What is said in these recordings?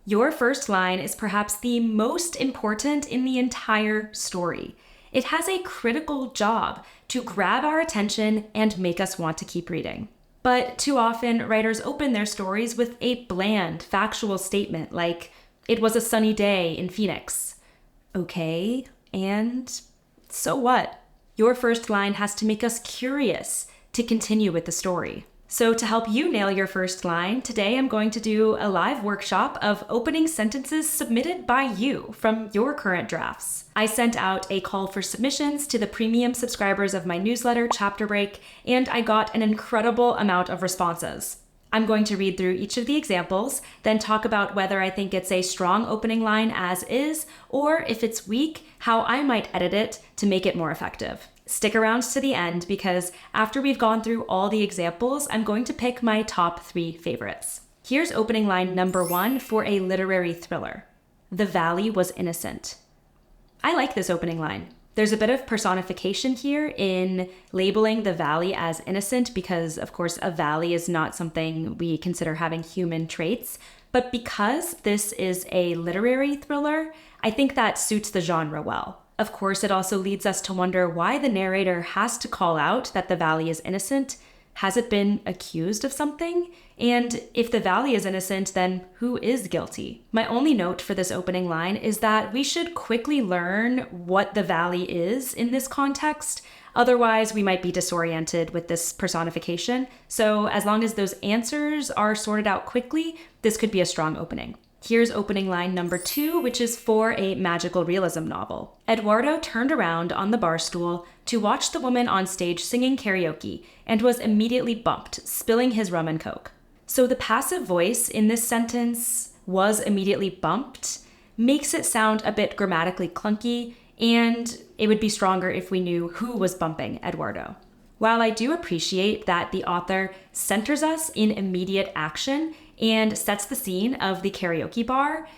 Your first line is perhaps the most important in the entire story. It has a critical job to grab our attention and make us want to keep reading. But too often, writers open their stories with a bland, factual statement like, "It was a sunny day in Phoenix." Okay, and so what? Your first line has to make us curious to continue with the story. So to help you nail your first line, today I'm going to do a live workshop of opening sentences submitted by you from your current drafts. I sent out a call for submissions to the premium subscribers of my newsletter, Chapter Break, and I got an incredible amount of responses. I'm going to read through each of the examples, then talk about whether I think it's a strong opening line as is, or if it's weak, how I might edit it to make it more effective. Stick around to the end because after we've gone through all the examples, I'm going to pick my top 3 favorites. Here's opening line number 1 for a literary thriller. The valley was innocent. I like this opening line. There's a bit of personification here in labeling the valley as innocent because, of course, a valley is not something we consider having human traits. But because this is a literary thriller, I think that suits the genre well. Of course, it also leads us to wonder why the narrator has to call out that the valley is innocent. Has it been accused of something? And if the valley is innocent, then who is guilty? My only note for this opening line is that we should quickly learn what the valley is in this context. Otherwise, we might be disoriented with this personification. So as long as those answers are sorted out quickly, this could be a strong opening. Here's opening line number 2, which is for a magical realism novel. Eduardo turned around on the bar stool to watch the woman on stage singing karaoke and was immediately bumped, spilling his rum and coke. So the passive voice in this sentence, "was immediately bumped," makes it sound a bit grammatically clunky, and it would be stronger if we knew who was bumping Eduardo. While I do appreciate that the author centers us in immediate action and sets the scene of the karaoke bar,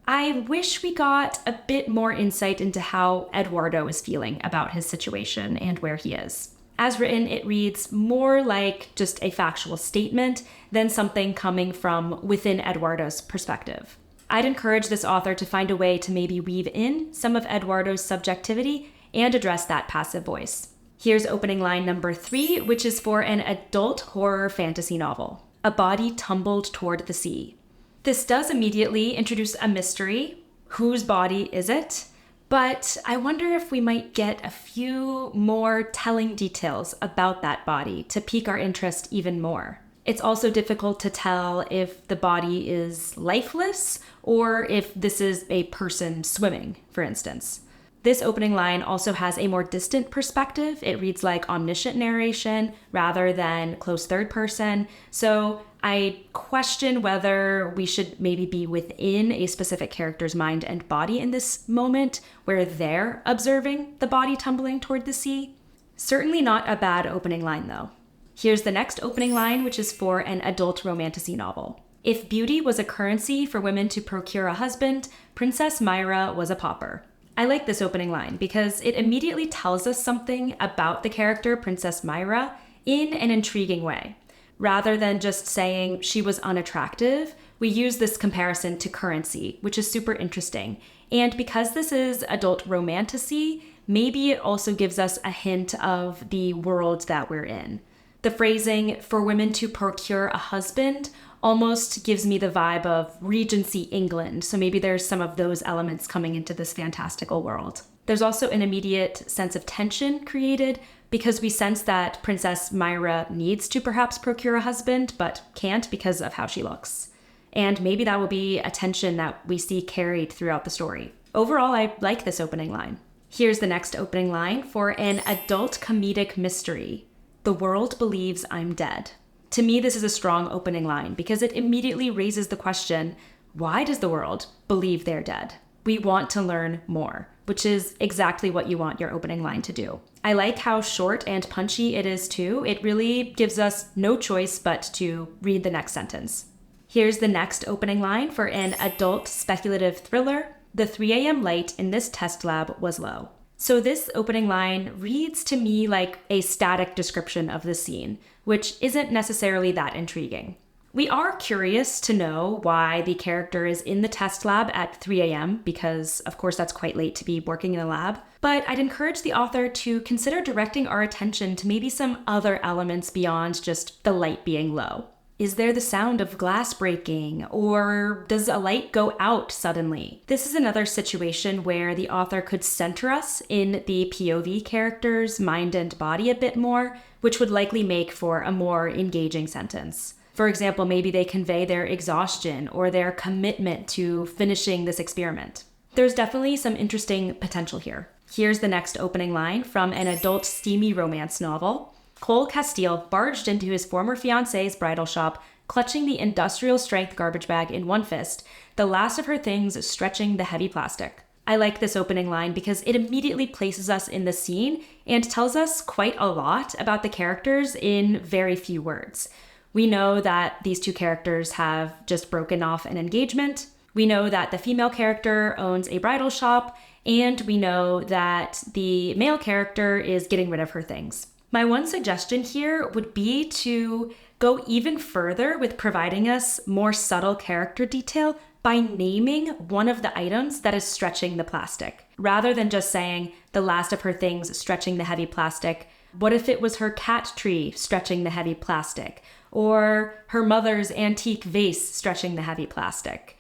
I wish we got a bit more insight into how Eduardo is feeling about his situation and where he is. As written, it reads more like just a factual statement than something coming from within Eduardo's perspective. I'd encourage this author to find a way to maybe weave in some of Eduardo's subjectivity and address that passive voice. Here's opening line number 3, which is for an adult horror fantasy novel. A body tumbled toward the sea. This does immediately introduce a mystery. Whose body is it? But I wonder if we might get a few more telling details about that body to pique our interest even more. It's also difficult to tell if the body is lifeless or if this is a person swimming, for instance. This opening line also has a more distant perspective. It reads like omniscient narration rather than close third person. So I question whether we should maybe be within a specific character's mind and body in this moment where they're observing the body tumbling toward the sea. Certainly not a bad opening line though. Here's the next opening line, which is for an adult romantasy novel. If beauty was a currency for women to procure a husband, Princess Myra was a pauper. I like this opening line because it immediately tells us something about the character Princess Myra in an intriguing way. Rather than just saying she was unattractive, we use this comparison to currency, which is super interesting. And because this is adult romantasy, maybe it also gives us a hint of the world that we're in. The phrasing "for women to procure a husband" almost gives me the vibe of Regency England, so maybe there's some of those elements coming into this fantastical world. There's also an immediate sense of tension created because we sense that Princess Myra needs to perhaps procure a husband, but can't because of how she looks. And maybe that will be a tension that we see carried throughout the story. Overall, I like this opening line. Here's the next opening line for an adult comedic mystery. The world believes I'm dead. To me, this is a strong opening line because it immediately raises the question, why does the world believe they're dead? We want to learn more, which is exactly what you want your opening line to do. I like how short and punchy it is too. It really gives us no choice but to read the next sentence. Here's the next opening line for an adult speculative thriller. The 3 a.m. light in this test lab was low. So this opening line reads to me like a static description of the scene, which isn't necessarily that intriguing. We are curious to know why the character is in the test lab at 3 a.m. because, of course, that's quite late to be working in a lab. But I'd encourage the author to consider directing our attention to maybe some other elements beyond just the light being low. Is there the sound of glass breaking, or does a light go out suddenly? This is another situation where the author could center us in the POV character's mind and body a bit more, which would likely make for a more engaging sentence. For example, maybe they convey their exhaustion or their commitment to finishing this experiment. There's definitely some interesting potential here. Here's the next opening line from an adult steamy romance novel. Cole Castile barged into his former fiancée's bridal shop, clutching the industrial-strength garbage bag in one fist, the last of her things stretching the heavy plastic. I like this opening line because it immediately places us in the scene and tells us quite a lot about the characters in very few words. We know that these two characters have just broken off an engagement. We know that the female character owns a bridal shop, and we know that the male character is getting rid of her things. My one suggestion here would be to go even further with providing us more subtle character detail by naming one of the items that is stretching the plastic. Rather than just saying the last of her things stretching the heavy plastic, what if it was her cat tree stretching the heavy plastic? Or her mother's antique vase stretching the heavy plastic?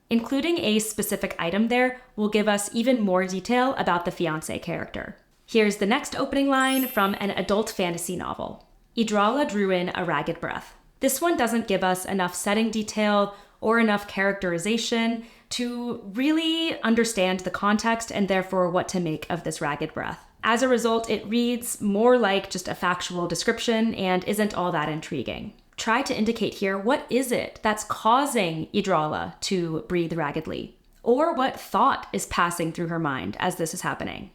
Including a specific item there will give us even more detail about the fiancé character. Here's the next opening line from an adult fantasy novel. Idrala drew in a ragged breath. This one doesn't give us enough setting detail or enough characterization to really understand the context and therefore what to make of this ragged breath. As a result, it reads more like just a factual description and isn't all that intriguing. Try to indicate here, what is it that's causing Idrala to breathe raggedly? Or what thought is passing through her mind as this is happening?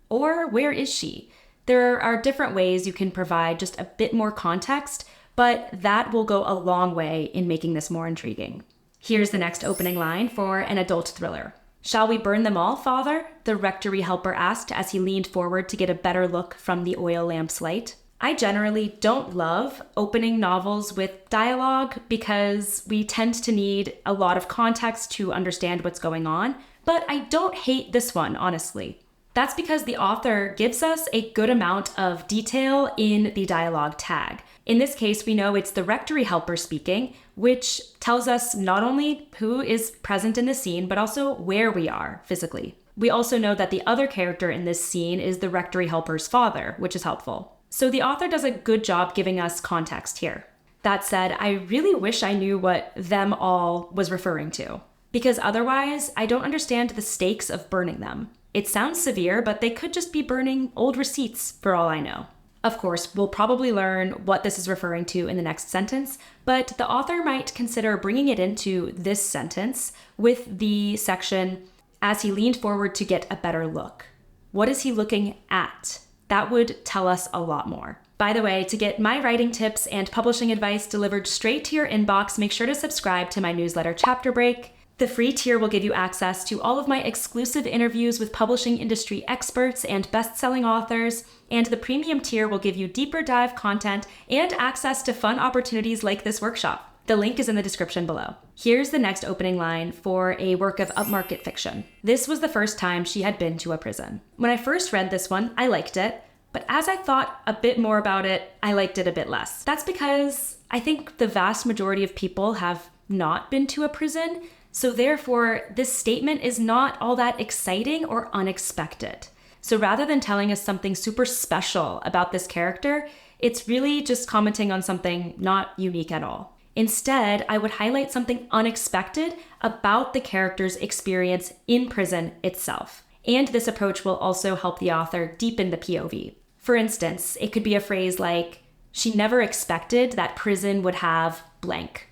Or where is she? There are different ways you can provide just a bit more context, but that will go a long way in making this more intriguing. Here's the next opening line for an adult thriller. Shall we burn them all, father? The rectory helper asked as he leaned forward to get a better look from the oil lamp's light. I generally don't love opening novels with dialogue because we tend to need a lot of context to understand what's going on, but I don't hate this one, honestly. That's because the author gives us a good amount of detail in the dialogue tag. In this case, we know it's the rectory helper speaking, which tells us not only who is present in the scene, but also where we are physically. We also know that the other character in this scene is the rectory helper's father, which is helpful. So the author does a good job giving us context here. That said, I really wish I knew what them all was referring to, because otherwise I don't understand the stakes of burning them. It sounds severe, but they could just be burning old receipts for all I know. Of course, we'll probably learn what this is referring to in the next sentence, but the author might consider bringing it into this sentence with the section, as he leaned forward to get a better look. What is he looking at? That would tell us a lot more. By the way, to get my writing tips and publishing advice delivered straight to your inbox, make sure to subscribe to my newsletter Chapter Break. The free tier will give you access to all of my exclusive interviews with publishing industry experts and best-selling authors, and the premium tier will give you deeper dive content and access to fun opportunities like this workshop. The link is in the description below. Here's the next opening line for a work of upmarket fiction. This was the first time she had been to a prison. When I first read this one, I liked it, but as I thought a bit more about it, I liked it a bit less. That's because I think the vast majority of people have not been to a prison, so therefore this statement is not all that exciting or unexpected. So rather than telling us something super special about this character, it's really just commenting on something not unique at all. Instead, I would highlight something unexpected about the character's experience in prison itself. And this approach will also help the author deepen the POV. For instance, it could be a phrase like, she never expected that prison would have blank.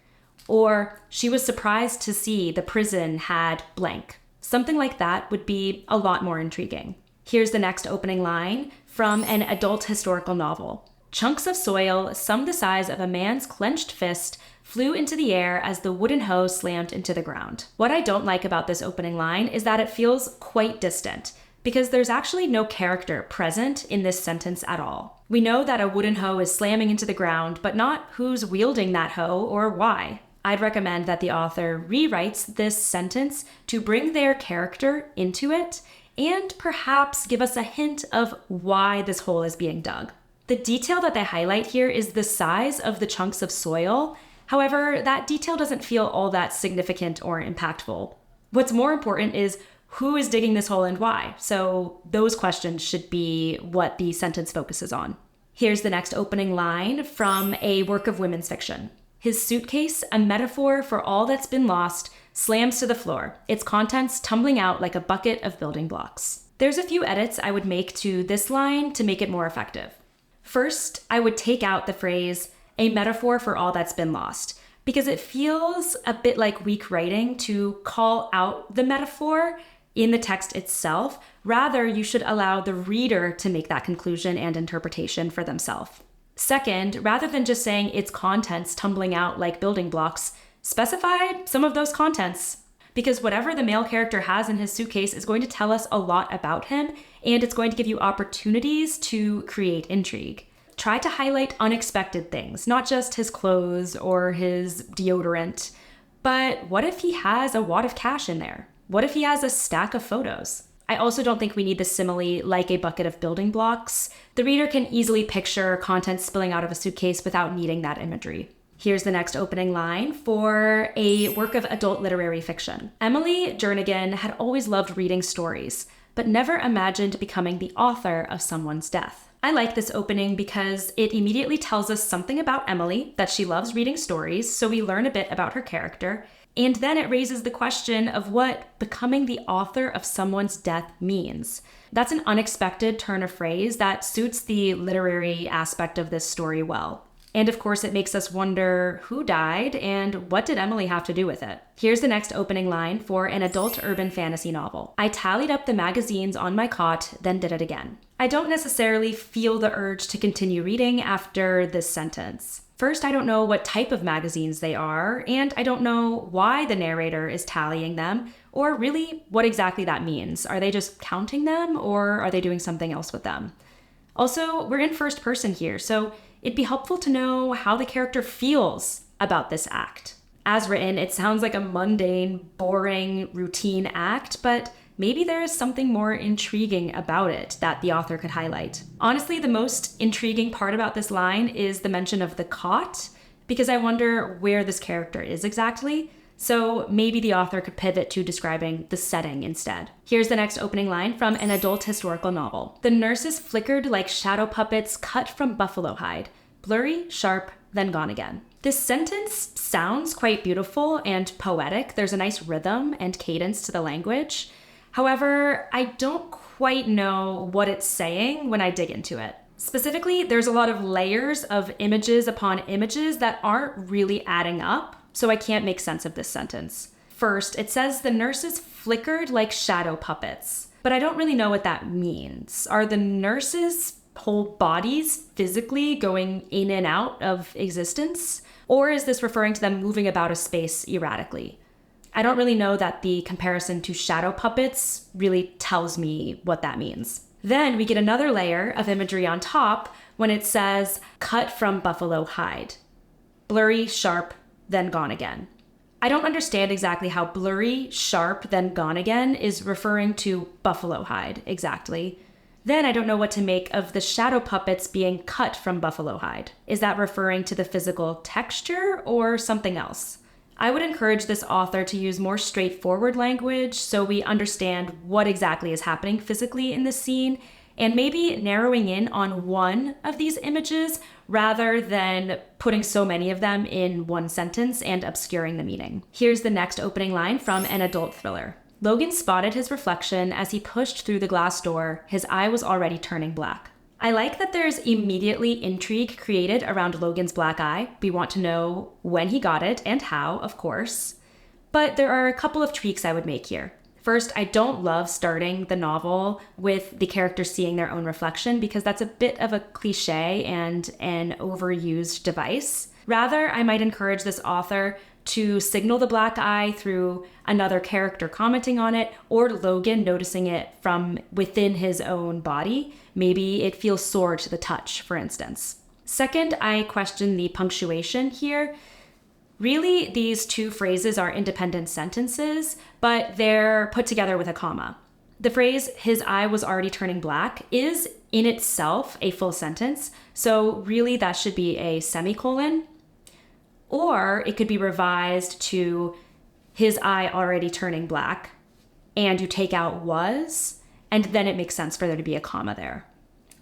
Or she was surprised to see the prison had blank. Something like that would be a lot more intriguing. Here's the next opening line from an adult historical novel. Chunks of soil, some the size of a man's clenched fist, flew into the air as the wooden hoe slammed into the ground. What I don't like about this opening line is that it feels quite distant. because there's actually no character present in this sentence at all. We know that a wooden hoe is slamming into the ground, but not who's wielding that hoe or why. I'd recommend that the author rewrites this sentence to bring their character into it and perhaps give us a hint of why this hole is being dug. The detail that they highlight here is the size of the chunks of soil. However, that detail doesn't feel all that significant or impactful. What's more important is who is digging this hole and why. So those questions should be what the sentence focuses on. Here's the next opening line from a work of women's fiction. His suitcase, a metaphor for all that's been lost, slams to the floor, its contents tumbling out like a bucket of building blocks. There's a few edits I would make to this line to make it more effective. First, I would take out the phrase, a metaphor for all that's been lost, because it feels a bit like weak writing to call out the metaphor in the text itself. Rather, you should allow the reader to make that conclusion and interpretation for themselves. Second, rather than just saying its contents tumbling out like building blocks, specify some of those contents. Because whatever the male character has in his suitcase is going to tell us a lot about him, and it's going to give you opportunities to create intrigue. Try to highlight unexpected things, not just his clothes or his deodorant, but what if he has a wad of cash in there? What if he has a stack of photos? I also don't think we need the simile like a bucket of building blocks. The reader can easily picture contents spilling out of a suitcase without needing that imagery. Here's the next opening line for a work of adult literary fiction. Emily Jernigan had always loved reading stories, but never imagined becoming the author of someone's death. I like this opening because it immediately tells us something about Emily, that she loves reading stories, so we learn a bit about her character, and then it raises the question of what becoming the author of someone's death means. That's an unexpected turn of phrase that suits the literary aspect of this story well. And of course, it makes us wonder who died and what did Emily have to do with it. Here's the next opening line for an adult urban fantasy novel. I tallied up the magazines on my cot, then did it again. I don't necessarily feel the urge to continue reading after this sentence. First, I don't know what type of magazines they are, and I don't know why the narrator is tallying them, or really what exactly that means. Are they just counting them, or are they doing something else with them? Also, we're in first person here, so it'd be helpful to know how the character feels about this act. As written, it sounds like a mundane, boring, routine act, but maybe there is something more intriguing about it that the author could highlight. Honestly, the most intriguing part about this line is the mention of the cot, because I wonder where this character is exactly. So maybe the author could pivot to describing the setting instead. Here's the next opening line from an adult historical novel. The nurses flickered like shadow puppets cut from buffalo hide, blurry, sharp, then gone again. This sentence sounds quite beautiful and poetic. There's a nice rhythm and cadence to the language. However, I don't quite know what it's saying when I dig into it. Specifically, there's a lot of layers of images upon images that aren't really adding up, so I can't make sense of this sentence. First, it says the nurses flickered like shadow puppets, but I don't really know what that means. Are the nurses' whole bodies physically going in and out of existence? Or is this referring to them moving about a space erratically? I don't really know that the comparison to shadow puppets really tells me what that means. Then we get another layer of imagery on top when it says cut from buffalo hide. Blurry, sharp, then gone again. I don't understand exactly how blurry, sharp, then gone again is referring to buffalo hide exactly. Then I don't know what to make of the shadow puppets being cut from buffalo hide. Is that referring to the physical texture or something else? I would encourage this author to use more straightforward language so we understand what exactly is happening physically in this scene, and maybe narrowing in on one of these images rather than putting so many of them in one sentence and obscuring the meaning. Here's the next opening line from an adult thriller. Logan spotted his reflection as he pushed through the glass door. His eye was already turning black. I like that there's immediately intrigue created around Logan's black eye. We want to know when he got it and how, of course. But there are a couple of tweaks I would make here. First, I don't love starting the novel with the characters seeing their own reflection because that's a bit of a cliche and an overused device. Rather, I might encourage this author to signal the black eye through another character commenting on it, or Logan noticing it from within his own body. Maybe it feels sore to the touch, for instance. Second, I question the punctuation here. Really, these two phrases are independent sentences, but they're put together with a comma. The phrase, his eye was already turning black, is in itself a full sentence, so really that should be a semicolon. Or it could be revised to his eye already turning black, and you take out was, and then it makes sense for there to be a comma there.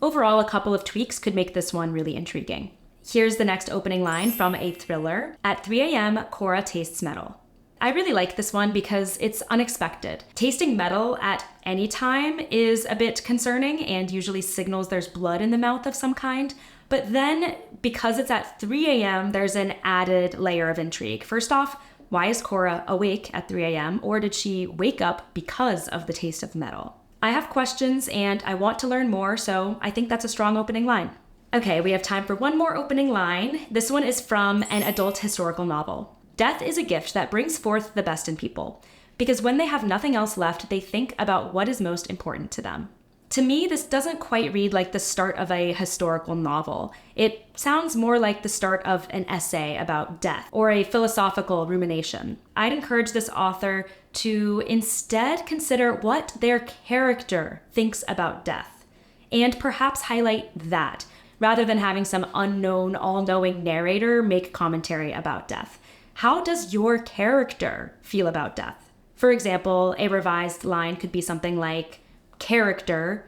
Overall, a couple of tweaks could make this one really intriguing. Here's the next opening line from a thriller. At 3 a.m., Cora tastes metal. I really like this one because it's unexpected. Tasting metal at any time is a bit concerning and usually signals there's blood in the mouth of some kind. But then, because it's at 3 a.m., there's an added layer of intrigue. First off, why is Cora awake at 3 a.m., or did she wake up because of the taste of metal? I have questions and I want to learn more, so I think that's a strong opening line. Okay, we have time for one more opening line. This one is from an adult historical novel. Death is a gift that brings forth the best in people, because when they have nothing else left, they think about what is most important to them. To me, this doesn't quite read like the start of a historical novel. It sounds more like the start of an essay about death or a philosophical rumination. I'd encourage this author to instead consider what their character thinks about death, and perhaps highlight that, rather than having some unknown, all-knowing narrator make commentary about death. How does your character feel about death? For example, a revised line could be something like, character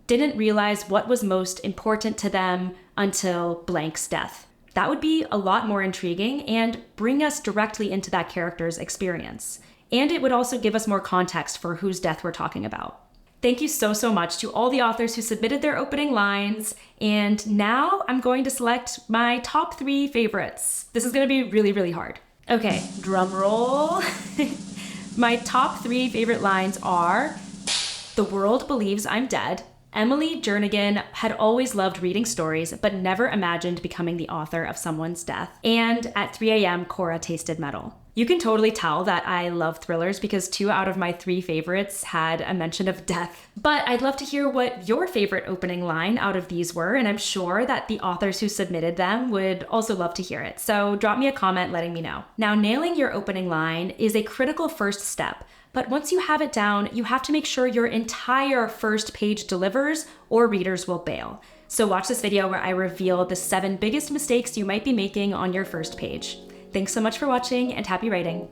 didn't realize what was most important to them until blank's death. That would be a lot more intriguing and bring us directly into that character's experience. And it would also give us more context for whose death we're talking about. Thank you so much to all the authors who submitted their opening lines. And now I'm going to select my top 3 favorites. This is going to be really hard. Okay, drum roll. My top 3 favorite lines are, the world believes I'm dead. Emily Jernigan had always loved reading stories, but never imagined becoming the author of someone's death. And at 3 a.m., Cora tasted metal. You can totally tell that I love thrillers because 2 out of my 3 favorites had a mention of death. But I'd love to hear what your favorite opening line out of these were, and I'm sure that the authors who submitted them would also love to hear it. So drop me a comment letting me know. Now, nailing your opening line is a critical first step. But once you have it down, you have to make sure your entire first page delivers or readers will bail. So watch this video where I reveal the 7 biggest mistakes you might be making on your first page. Thanks so much for watching and happy writing.